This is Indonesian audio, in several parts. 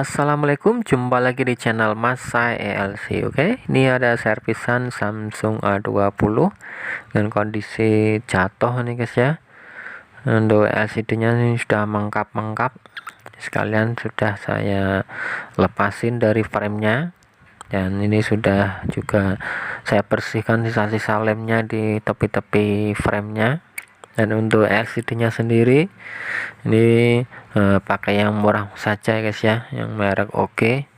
Assalamualaikum, jumpa lagi di channel Mas Sai ELC. Oke, ini ada servisan Samsung A20 dengan kondisi jatuh nih guys ya. Untuk LCD-nya ini sudah mengkap-mengkap. Sekalian sudah saya lepasin dari frame-nya. Dan ini sudah juga saya bersihkan sisa-sisa lemnya di tepi-tepi frame-nya. Dan untuk LCD-nya sendiri ini pakai yang murah saja guys ya, yang merek oke.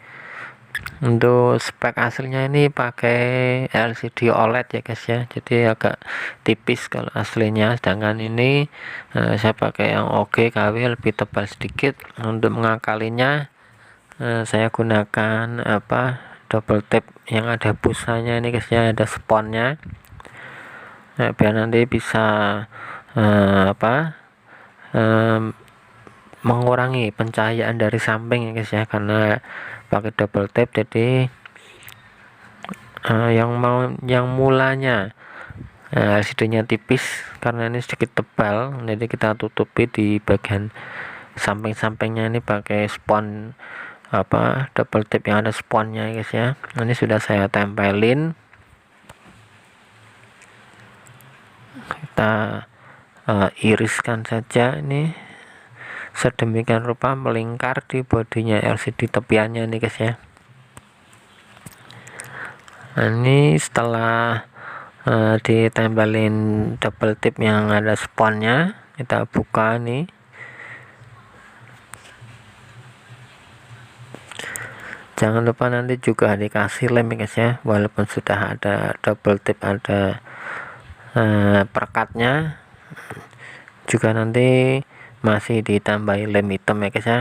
Untuk spek aslinya ini pakai LCD OLED ya guys ya, jadi agak tipis kalau aslinya, sedangkan ini saya pakai yang oke KW lebih tebal sedikit. Untuk mengakalinya saya gunakan double tap yang ada busanya ini guys ya, ada sponnya. Biar nanti bisa mengurangi pencahayaan dari samping ya guys ya, karena pakai double tap. Jadi yang mulanya LCD-nya tipis, karena ini sedikit tebal, jadi kita tutupi di bagian samping-sampingnya ini pakai spon double tap yang ada sponnya ya guys ya. Ini sudah saya tempelin. Kita iriskan saja ini sedemikian rupa melingkar di bodinya LCD tepiannya nih guys ya. Nah, ini setelah ditempelin double tip yang ada sponnya, kita buka nih. Jangan lupa nanti juga dikasih lem guys ya, walaupun sudah ada double tip, ada perekatnya, juga nanti masih ditambahi lem hitam ya guys ya.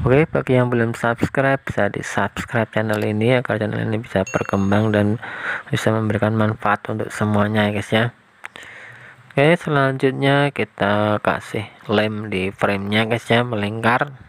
Oke, bagi yang belum subscribe bisa di subscribe channel ini agar channel ini bisa berkembang dan bisa memberikan manfaat untuk semuanya ya guys ya. Oke, selanjutnya kita kasih lem di framenya guys ya, melingkar.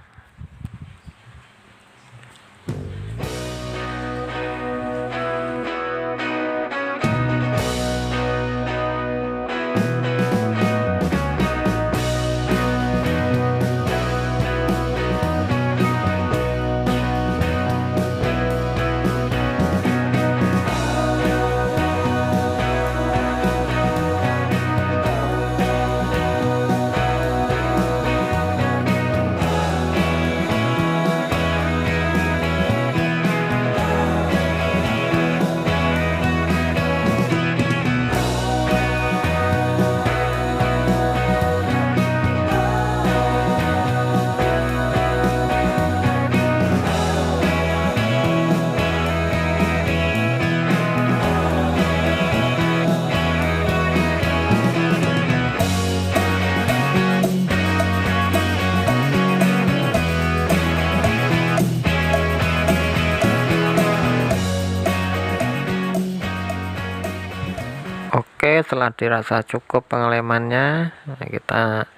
Oke, setelah dirasa cukup pengelemannya, kita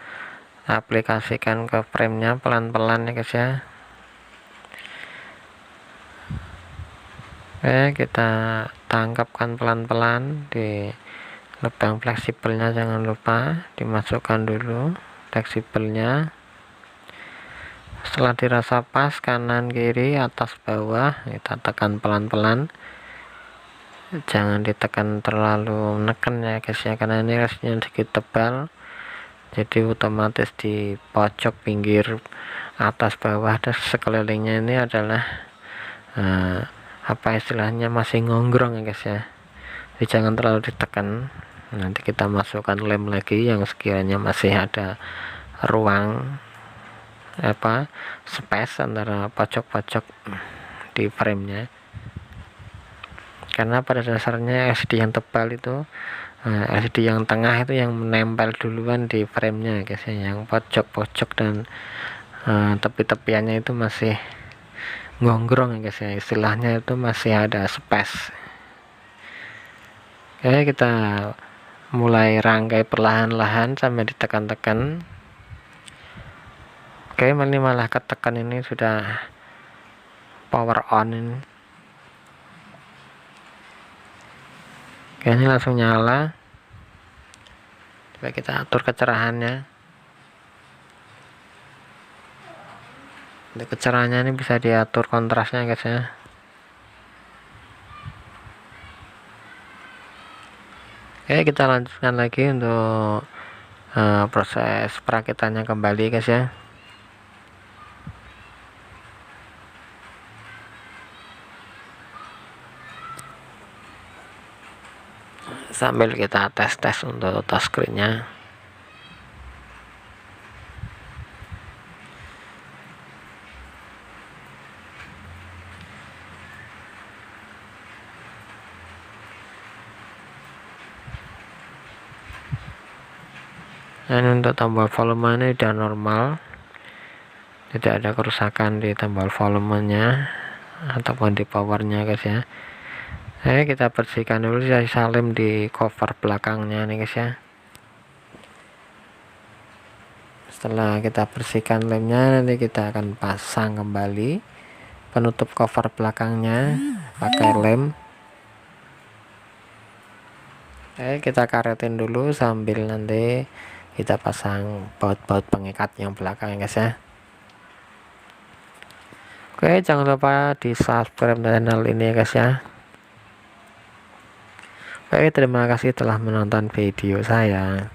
aplikasikan ke framenya pelan-pelan ya guys ya. Oke, kita tangkapkan pelan-pelan di lubang fleksibelnya, jangan lupa dimasukkan dulu fleksibelnya. Setelah dirasa pas kanan kiri atas bawah, kita tekan pelan-pelan, jangan ditekan terlalu neken ya guys ya, karena ini resnya sedikit tebal, jadi otomatis di pojok pinggir atas bawah dan sekelilingnya ini adalah istilahnya masih ngonggrong ya guys ya, jadi jangan terlalu ditekan. Nanti kita masukkan lem lagi yang sekiranya masih ada ruang space antara pojok-pojok di framenya, karena pada dasarnya LCD yang tebal itu LCD yang tengah itu yang menempel duluan di framenya guys ya, yang pojok-pojok dan tepi-tepiannya itu masih ngonggrong ya guys ya, istilahnya itu masih ada space. Oke, kita mulai rangkai perlahan-lahan sampai ditekan-tekan. Oke, ini malah ketekan, ini sudah power on ini. Oke, ini langsung nyala. Coba kita atur kecerahannya. Untuk kecerahannya ini bisa diatur kontrasnya guys ya. Oke, kita lanjutkan lagi untuk proses perakitannya kembali guys ya. Sambil kita tes untuk touchscreen-nya. Dan untuk tombol volume ini sudah normal, tidak ada kerusakan di tombol volumenya ataupun di powernya guys ya. Kita bersihkan dulu sisa lem di cover belakangnya nih guys ya. Setelah kita bersihkan lemnya, nanti kita akan pasang kembali penutup cover belakangnya pakai lem. Kita karetin dulu sambil nanti kita pasang baut-baut pengikat yang belakang guys ya. Oke, jangan lupa di subscribe channel ini ya guys ya. Oke, terima kasih telah menonton video saya.